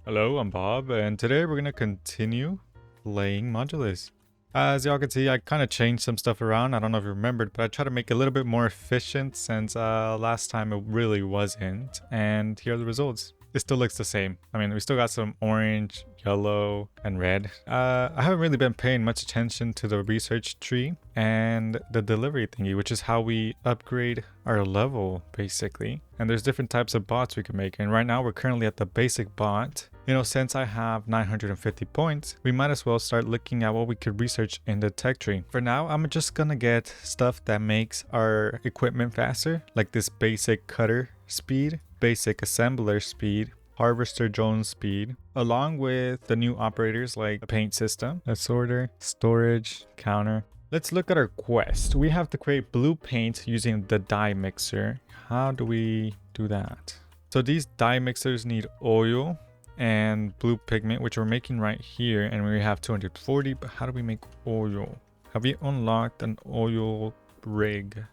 Hello, I'm Bob, and today we're gonna continue playing Modulus. As y'all can see, I kind of changed some stuff around. I don't know if you remembered, but I tried to make it a little bit more efficient since last time it really wasn't. And here are the results. It still looks the same. I mean, we still got some orange, yellow, and red. I haven't really been paying much attention to the research tree and the delivery thingy, which is how we upgrade our level, basically. And there's different types of bots we can make. And right now we're currently at the basic bot. You know, since I have 950 points, we might as well start looking at what we could research in the tech tree. For now, I'm just gonna get stuff that makes our equipment faster, like this basic cutter speed, basic assembler speed, harvester drone speed, along with the new operators like the paint system, a sorter, storage, counter. Let's look at our quest. We have to create blue paint using the dye mixer. How do we do that? So these dye mixers need oil and blue pigment, which we're making right here, and we have 240. But how do we make oil? Have we unlocked an oil rig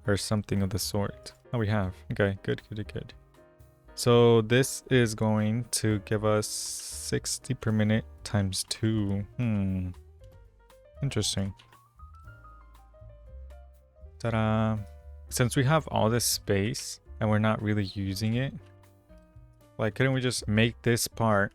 or something of the sort? Oh, we have. Okay, good. So this is going to give us 60 per minute times 2. Interesting. Ta-da! Since we have all this space and we're not really using it, like, couldn't we just make this part,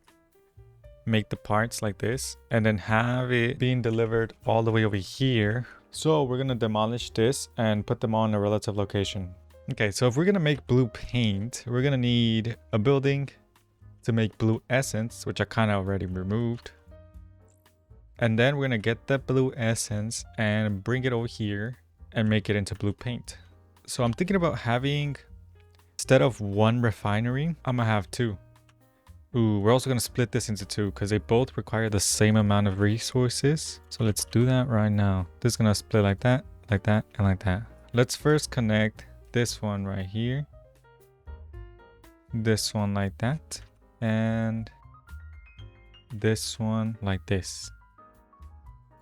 make the parts like this, and then have it being delivered all the way over here? So we're gonna demolish this and put them all in a relative location. Okay, so if we're gonna make blue paint, we're gonna need a building to make blue essence, which I kind of already removed. And then we're gonna get that blue essence and bring it over here and make it into blue paint. So I'm thinking about having, instead of one refinery, I'm gonna have 2. Ooh, we're also gonna split this into 2 because they both require the same amount of resources. So let's do that right now. This is gonna split like that, and like that. Let's first connect this one right here, this one like that, and this one like this.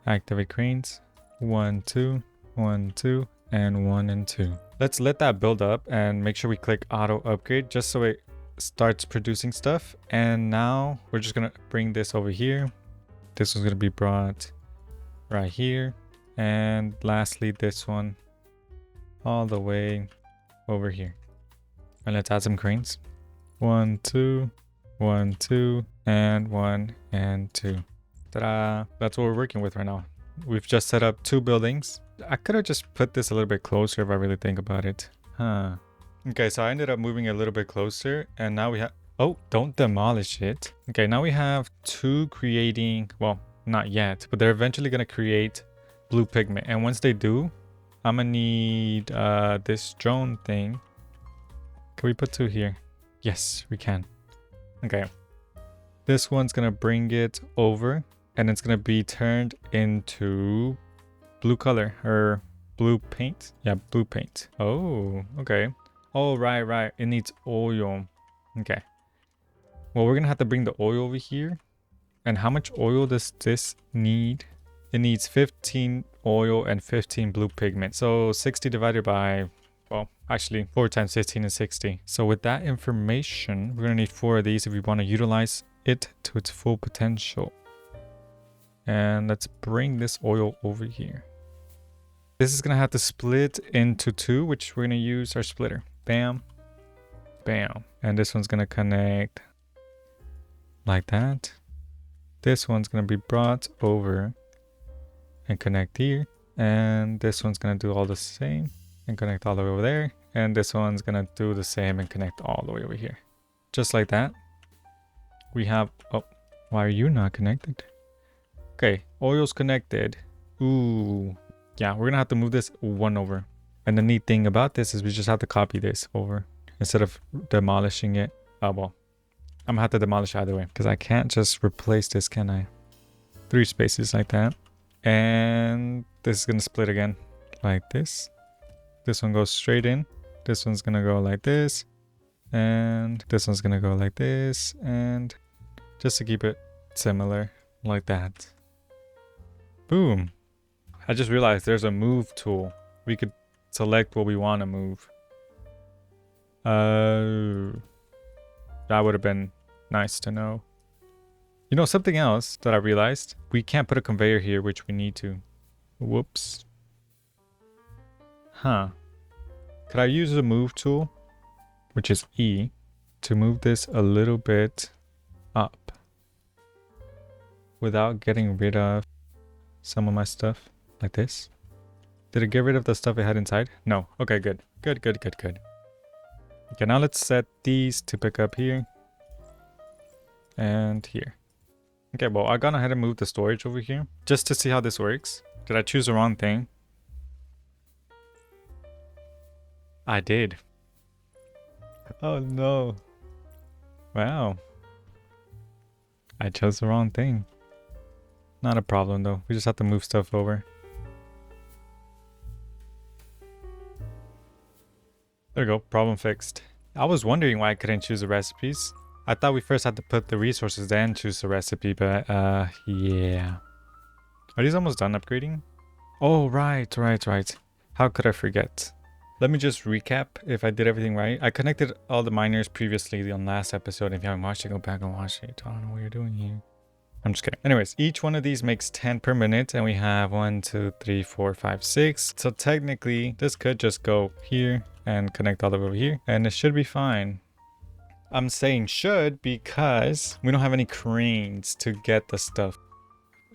Activate cranes. 1, 2, 1, 2, and 1 and 2. Let's let that build up and make sure we click auto upgrade just so it starts producing stuff. And now we're just gonna bring this over here. This one's gonna be brought right here, and lastly this one all the way over here. And let's add some cranes. 1, 2, 1, 2, and 1 and 2. Ta-da! That's what we're working with right now. We've just set up 2 buildings. I could have just put this a little bit closer if I really think about it. Okay, so I ended up moving a little bit closer, and now we have... Oh, don't demolish it. Okay, now we have 2 creating... Well, not yet, but they're eventually going to create blue pigment. And once they do, I'm going to need this drone thing. Can we put 2 here? Yes, we can. Okay. This one's going to bring it over, and it's going to be turned into blue color, or blue paint. Yeah, blue paint. Oh, okay. Oh, right. It needs oil. Okay. Well, we're going to have to bring the oil over here. And how much oil does this need? It needs 15 oil and 15 blue pigment. So 60 divided by, well, actually 4 times 15 is 60. So with that information, we're going to need 4 of these if we want to utilize it to its full potential. And let's bring this oil over here. This is going to have to split into 2, which we're going to use our splitter. Bam. Bam. And this one's going to connect like that. This one's going to be brought over and connect here. And this one's going to do all the same and connect all the way over there. And this one's going to do the same and connect all the way over here. Just like that. We have... Oh, why are you not connected? Okay, oil's connected. Ooh. Yeah, we're going to have to move this 1 over. And the neat thing about this is we just have to copy this over instead of demolishing it. Oh, well, I'm going to have to demolish either way because I can't just replace this, can I? 3 spaces like that. And this is going to split again like this. This one goes straight in. This one's going to go like this. And this one's going to go like this. And just to keep it similar like that. Boom. I just realized there's a move tool. We could select what we want to move. That would have been Nice to know. You know, something else that I realized, we can't put a conveyor here, which we need to. Whoops. Huh. Could I use the move tool, which is E, to move this a little bit up without getting rid of some of my stuff like this? Did it get rid of the stuff it had inside? No. Okay, good. Good. Okay, now let's set these to pick up here and here. Okay, well, I gone ahead and moved the storage over here just to see how this works. Did I choose the wrong thing? I did. Oh no. Wow. I chose the wrong thing. Not a problem though. We just have to move stuff over. There we go. Problem fixed. I was wondering why I couldn't choose the recipes. I thought we first had to put the resources then choose the recipe, but yeah. Are these almost done upgrading? Oh, right. How could I forget? Let me just recap if I did everything right. I connected all the miners previously on last episode. If you haven't watched it, go back and watch it. I don't know what you're doing here. I'm just kidding. Anyways, each one of these makes 10 per minute, and we have 1, 2, 3, 4, 5, 6. So technically, this could just go here and connect all the way over here, and it should be fine. I'm saying should because we don't have any cranes to get the stuff.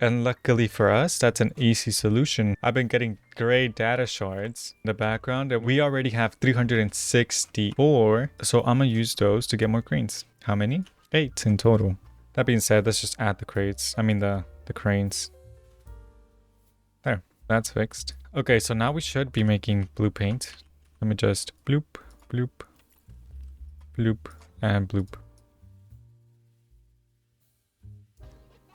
And luckily for us, that's an easy solution. I've been getting great data shards in the background, and we already have 364. So I'm gonna use those to get more cranes. How many? 8 in total. That being said, let's just add the crates. I mean the cranes. There, that's fixed. Okay, so now we should be making blue paint. Let me just bloop, bloop, bloop, and bloop.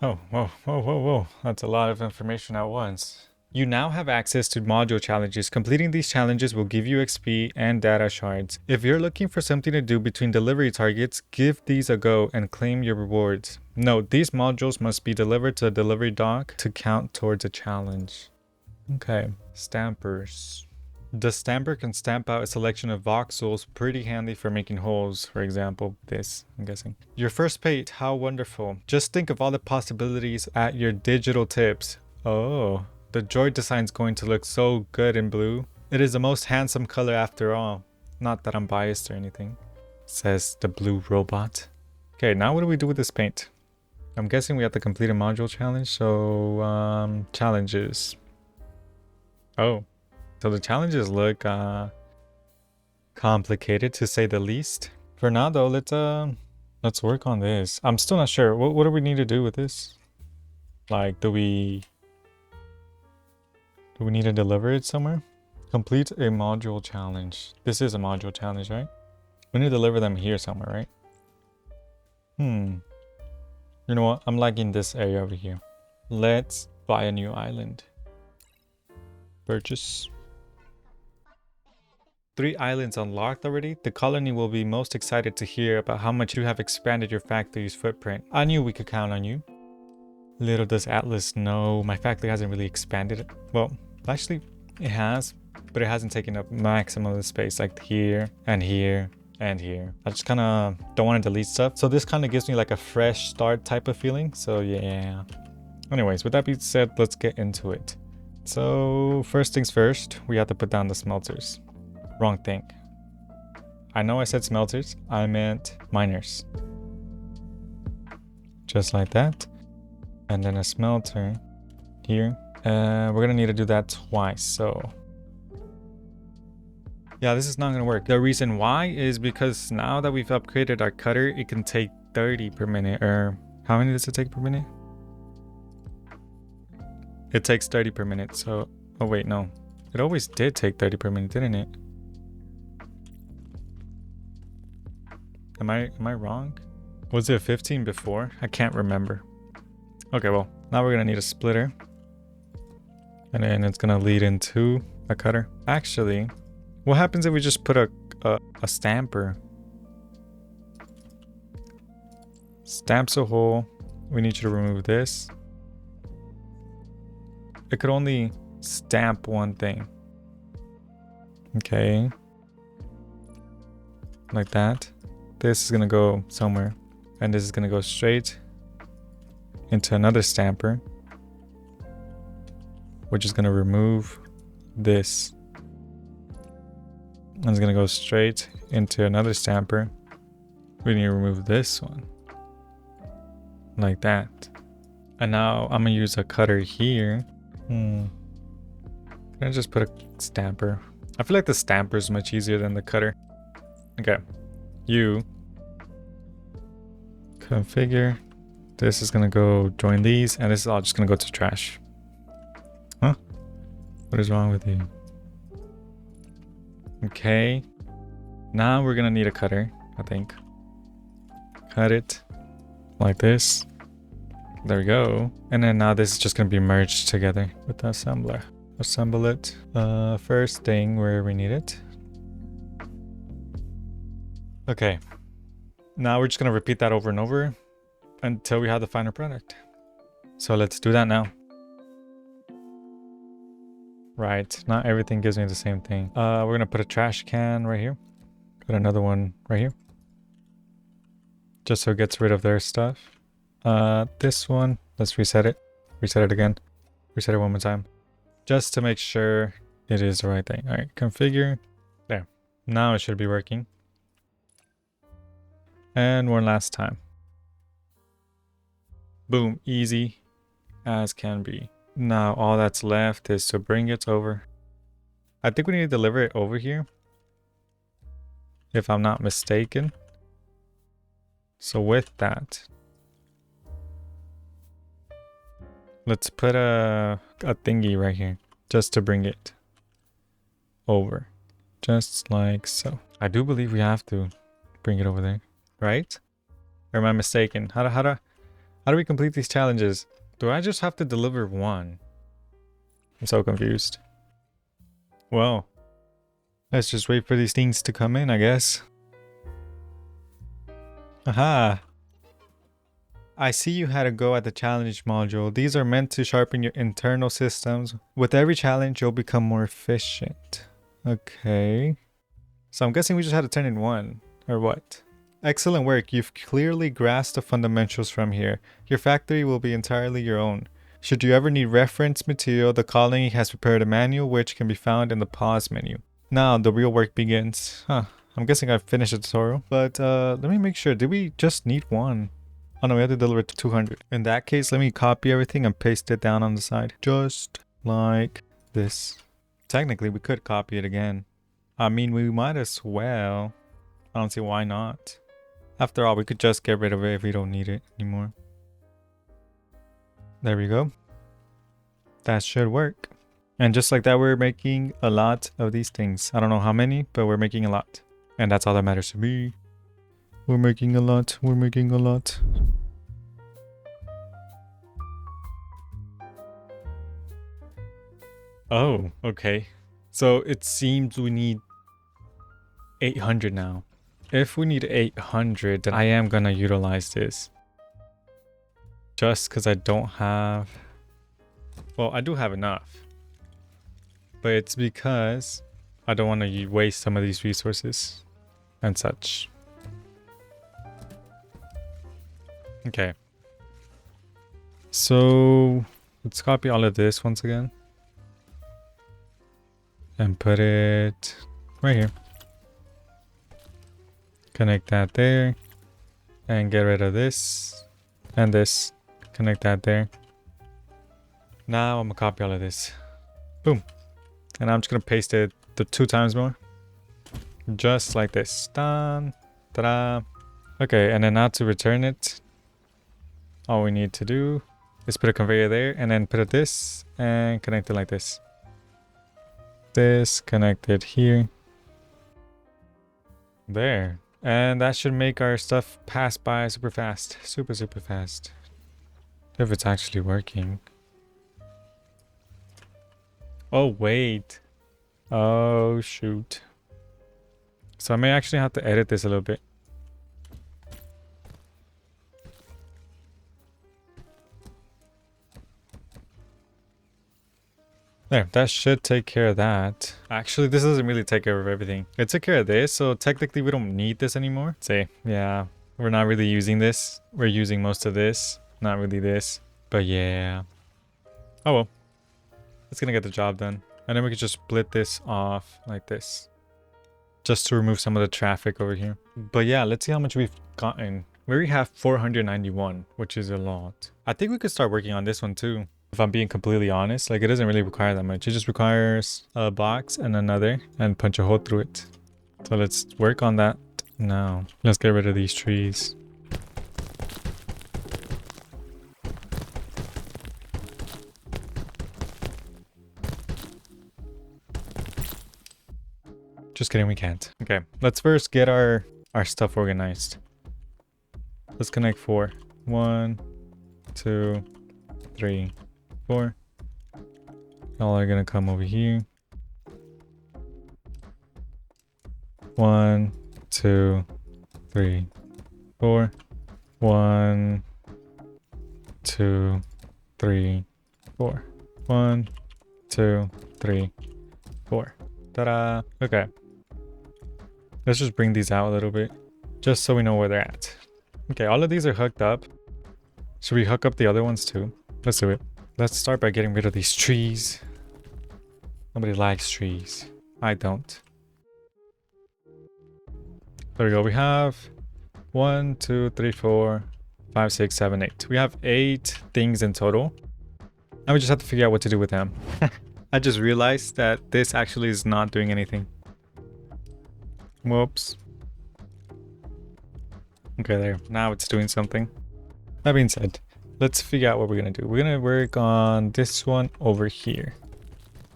Oh, whoa. That's a lot of information at once. You now have access to module challenges. Completing these challenges will give you XP and data shards. If you're looking for something to do between delivery targets, give these a go and claim your rewards. Note, these modules must be delivered to a delivery dock to count towards a challenge. Okay, stampers. The stamper can stamp out a selection of voxels, pretty handy for making holes, for example, this, I'm guessing. Your first paint, how wonderful. Just think of all the possibilities at your digital tips. Oh, the droid design's going to look so good in blue. It is the most handsome color after all. Not that I'm biased or anything, says the blue robot. Okay, now what do we do with this paint? I'm guessing we have to complete a module challenge, so challenges. Oh. So the challenges look complicated to say the least. For now though, let's work on this. I'm still not sure. What do we need to do with this? Like, do we need to deliver it somewhere? Complete a module challenge. This is a module challenge, right? We need to deliver them here somewhere, right? You know what? I'm liking this area over here. Let's buy a new island. Purchase. 3 islands unlocked already. The colony will be most excited to hear about how much you have expanded your factory's footprint. I knew we could count on you. Little does Atlas know, my factory hasn't really expanded. Well, actually, it has, but it hasn't taken up maximum of the space, like here and here and here. I just kind of don't want to delete stuff. So this kind of gives me like a fresh start type of feeling. So yeah. Anyways, with that being said, let's get into it. So first things first, we have to put down the smelters. Wrong thing. I know I said smelters, I meant miners. Just like that. And then a smelter here. We're gonna need to do that twice, so yeah, this is not gonna work. The reason why is because now that we've upgraded our cutter, it can take 30 per minute. Or how many does it take per minute? It takes 30 per minute, so oh wait, no. It always did take 30 per minute, didn't it? Am I wrong? Was it 15 before? I can't remember. Okay, well, now we're gonna need a splitter. And then it's gonna lead into a cutter. Actually, what happens if we just put a stamper? Stamps a hole. We need you to remove this. It could only stamp one thing. Okay. Like that. This is gonna go somewhere. And this is gonna go straight into another stamper, which is gonna remove this. And it's gonna go straight into another stamper. We need to remove this one. Like that. And now I'm gonna use a cutter here. Can I just put a stamper? I feel like the stamper is much easier than the cutter. Okay. You configure. This is gonna go join these, and this is all just gonna go to trash. Huh? What is wrong with you? Okay. Now we're gonna need a cutter, I think. Cut it like this. There we go. And then now this is just gonna be merged together with the assembler. Assemble it. First thing where we need it. Okay. Now we're just gonna repeat that over and over until we have the final product. So let's do that now. Right, not everything gives me the same thing. We're gonna put a trash can right here. Put another one right here. Just so it gets rid of their stuff. This one, let's reset it. Reset it again. Reset it one more time. Just to make sure it is the right thing. All right, configure. There. Now it should be working. And one last time. Boom, easy as can be. Now all that's left is to bring it over. I think we need to deliver it over here, if I'm not mistaken. So with that, let's put a thingy right here just to bring it over. Just like so. I do believe we have to bring it over there, right? Or am I mistaken? How do we complete these challenges? Do I just have to deliver one? I'm so confused. Well, let's just wait for these things to come in, I guess. Aha! I see you had a go at the challenge module. These are meant to sharpen your internal systems. With every challenge, you'll become more efficient. Okay. So I'm guessing we just had to turn in one, or what? Excellent work. You've clearly grasped the fundamentals from here. Your factory will be entirely your own. Should you ever need reference material, the colony has prepared a manual which can be found in the pause menu. Now the real work begins. I'm guessing I've finished the tutorial, but let me make sure. Did we just need one? Oh no, we have to deliver to 200. In that case, let me copy everything and paste it down on the side. Just like this. Technically, we could copy it again. I mean, we might as well. I don't see why not. After all, we could just get rid of it if we don't need it anymore. There we go. That should work. And just like that, we're making a lot of these things. I don't know how many, but we're making a lot. And that's all that matters to me. We're making a lot. We're making a lot. Oh, okay. So it seems we need 800 now. If we need 800, then I am gonna utilize this. Just because I don't have... Well, I do have enough. But it's because I don't want to waste some of these resources and such. Okay. So let's copy all of this once again. And put it right here. Connect that there. And get rid of this. And this. Connect that there. Now I'm gonna copy all of this. Boom. And I'm just gonna paste it the 2 times more. Just like this. Done. Ta-da. Okay, and then now to return it, all we need to do is put a conveyor there and then put it this and connect it like this. This connected here. There. And that should make our stuff pass by super fast. Super fast. If it's actually working. Oh, wait. Oh, shoot. So I may actually have to edit this a little bit. There, that should take care of that. Actually, this doesn't really take care of everything. It took care of this, so technically we don't need this anymore. Say, yeah, We're not really using this. We're using most of this. Not really this. But yeah. Oh well. It's gonna get the job done. And then we could just split this off like this. Just to remove some of the traffic over here. But yeah, let's see how much we've gotten. We already have 491, which is a lot. I think we could start working on this one too. If I'm being completely honest, like it doesn't really require that much. It just requires a box and another and punch a hole through it. So let's work on that now. Let's get rid of these trees. Just kidding, we can't. Okay, let's first get our stuff organized. Let's connect 4. 1, 2, 3, 4. All are gonna come over here. 1, 2, 3, 4. 1, 2, 3, 4. 1, 2, 3, 4. Ta-da! Okay. Let's just bring these out a little bit, just so we know where they're at. Okay, all of these are hooked up. Should we hook up the other ones too? Let's do it. Let's start by getting rid of these trees. Nobody likes trees. I don't. There we go. We have 1, 2, 3, 4, 5, 6, 7, 8. We have 8 things in total. And we just have to figure out what to do with them. I just realized that this actually is not doing anything. Whoops. Okay, there. Now it's doing something. That being said, let's figure out what we're gonna do. We're gonna work on this one over here.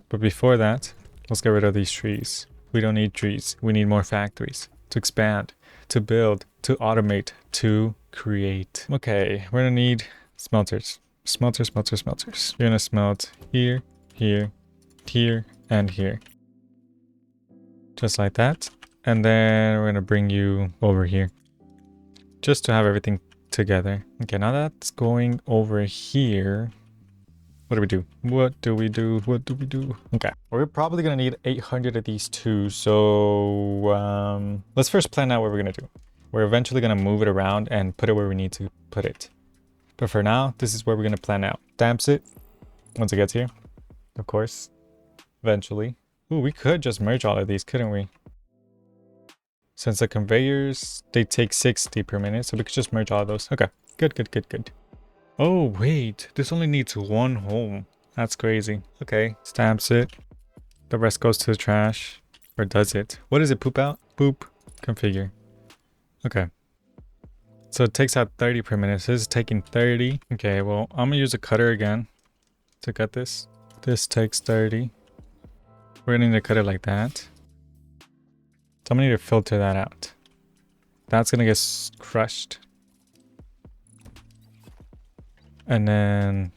But before that, let's get rid of these trees. We don't need trees. We need more factories to expand, to build, to automate, to create. Okay, we're gonna need smelters. Smelters. You're gonna smelt here, here, here, and here. Just like that. And then we're gonna bring you over here. Just to have everything together. Okay, now that's going over here. What do we do? What do we do? What do we do? Okay, we're probably gonna need 800 of these too. So let's first plan out what we're gonna do. We're eventually gonna move it around and put it where we need to put it. But for now, this is where we're gonna plan out. Stamps it once it gets here, of course. Eventually. Ooh, we could just merge all of these, couldn't we? Since the conveyors, they take 60 per minute, so we could just merge all of those. Okay, good. Oh, wait, this only needs 1 hole. That's crazy. Okay, stamps it. The rest goes to the trash. Or does it? What does it poop out? Boop. Configure. Okay. So it takes out 30 per minute. So this is taking 30. Okay, well, I'm gonna use a cutter again to cut this. This takes 30. We're gonna need to cut it like that. So I'm gonna need to filter that out. That's gonna get crushed. And then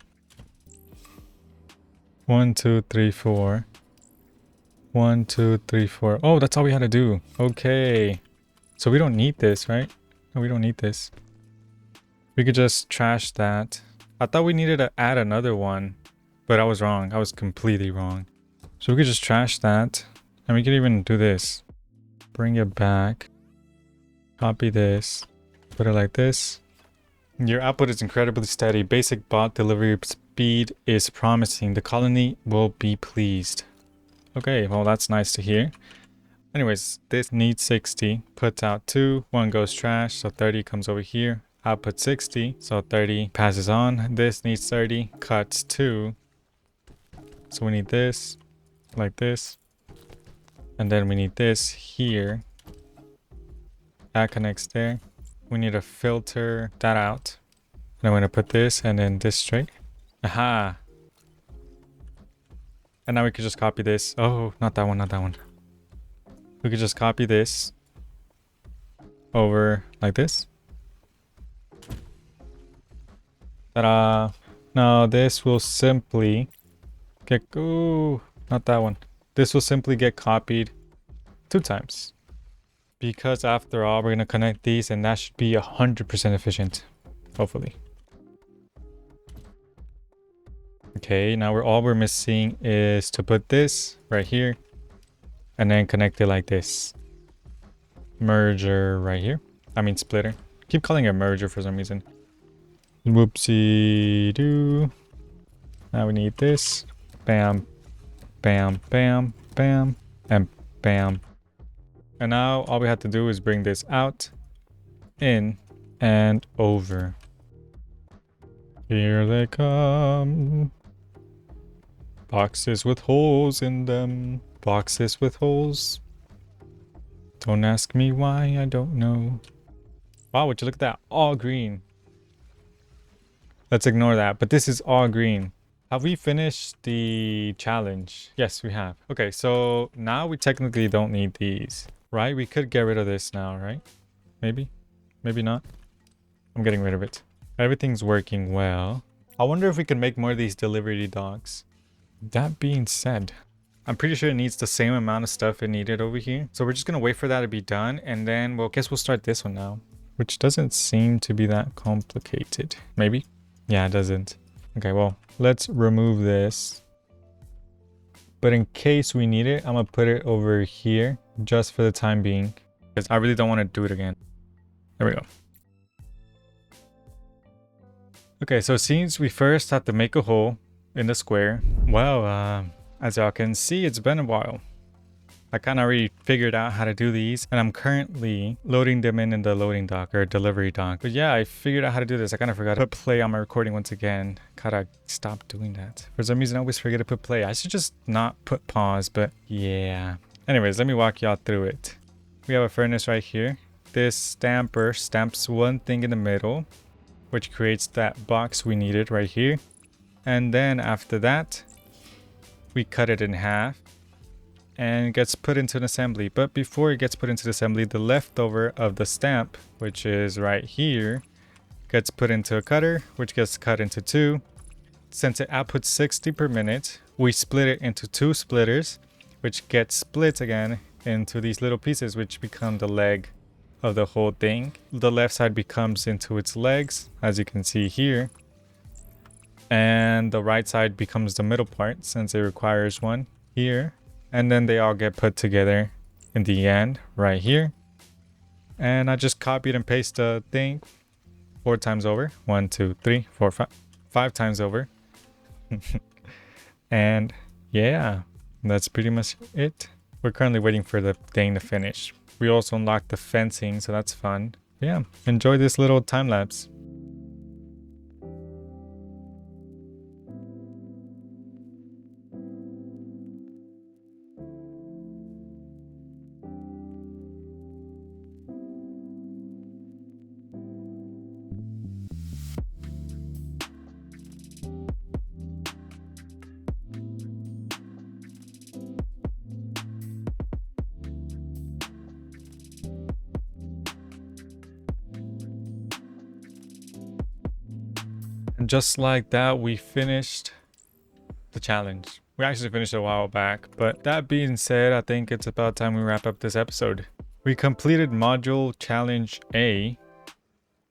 1, 2, 3, 4. 1, 2, 3, 4. Oh, that's all we had to do. Okay. So we don't need this, right? No, we don't need this. We could just trash that. I thought we needed to add another one, but I was wrong. I was completely wrong. So we could just trash that. And we could even do this. Bring it back. Copy this. Put it like this. Your output is incredibly steady. Basic bot delivery speed is promising. The colony will be pleased. Okay, well that's nice to hear. Anyways, this needs 60. Puts out 2. 1 goes trash, so 30 comes over here. Output 60, so 30 passes on. This needs 30. Cuts 2. So we need this, like this. And then we need this here. That connects there. We need to filter that out. And I'm going to put this and then this straight. Aha! And now we could just copy this. Oh, not that one, not that one. We could just copy this over like this. Ta-da! Now this will simply get... Ooh, not that one. This will simply get copied 2 times. Because after all, we're going to connect these and that should be 100% efficient. Hopefully. Okay, now all we're missing is to put this right here. And then connect it like this. Merger right here. I mean splitter. keep calling it merger for some reason. Whoopsie doo. Now we need this. Bam, bam, bam, bam, and bam. And now all we have to do is bring this out, in, and over. Here they come. Boxes with holes in them. Boxes with holes. Don't ask me why, I don't know. Wow, would you look at that? All green. Let's ignore that, but this is all green. Have we finished the challenge? Yes, we have. Okay, so now we technically don't need these, right? We could get rid of this now, right? Maybe? Maybe not. I'm getting rid of it. Everything's working well. I wonder if we can make more of these delivery dogs. That being said, I'm pretty sure it needs the same amount of stuff it needed over here. So we're just going to wait for that to be done. And then, well, guess we'll start this one now. Which doesn't seem to be that complicated. Maybe? Yeah, it doesn't. Okay, well, let's remove this. But in case we need it, I'm going to put it over here just for the time being. Because I really don't want to do it again. There we go. Okay, so since we first have to make a hole in the square, well, as y'all can see, it's been a while. I kind of already figured out how to do these, and I'm currently loading them in the loading dock or delivery dock. But yeah, I figured out how to do this. I kind of forgot to put play on my recording once again. Gotta stop doing that. For some reason, I always forget to put play. I should just not put pause, but yeah. Anyways, let me walk y'all through it. We have a furnace right here. This stamper stamps one thing in the middle, which creates that box we needed right here. And then after that, we cut it in half and it gets put into an assembly. But before it gets put into the assembly, the leftover of the stamp, which is right here, gets put into a cutter, which gets cut into two. Since it outputs 60 per minute, we split it into two splitters, which gets split again into these little pieces, which become the leg of the whole thing. The left side becomes into its legs, as you can see here. And the right side becomes the middle part, since it requires one here. And then they all get put together in the end right here. And I just copied and pasted the thing 4 times over. 1, 2, 3, 4, 5. 5 times over. And yeah, that's pretty much it. We're currently waiting for the thing to finish. We also unlocked the fencing, so that's fun. Yeah, enjoy this little time lapse. And just like that, we finished the challenge. We actually finished a while back, but that being said, I think it's about time we wrap up this episode. We completed module challenge A,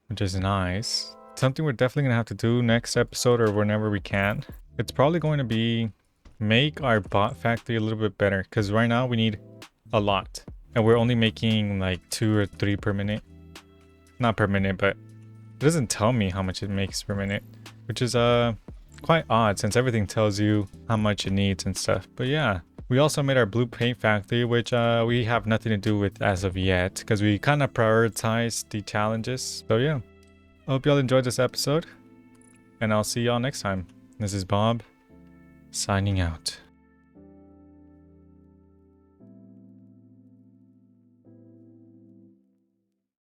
which is nice. Something we're definitely gonna have to do next episode or whenever we can. It's probably going to be make our bot factory a little bit better, because right now we need a lot and we're only making like 2 or 3 per minute. Not per minute, but it doesn't tell me how much it makes per minute, which is quite odd since everything tells you how much it needs and stuff. But yeah, we also made our blue paint factory, which we have nothing to do with as of yet because we kind of prioritized the challenges. So yeah, I hope y'all enjoyed this episode and I'll see y'all next time. This is Bob signing out.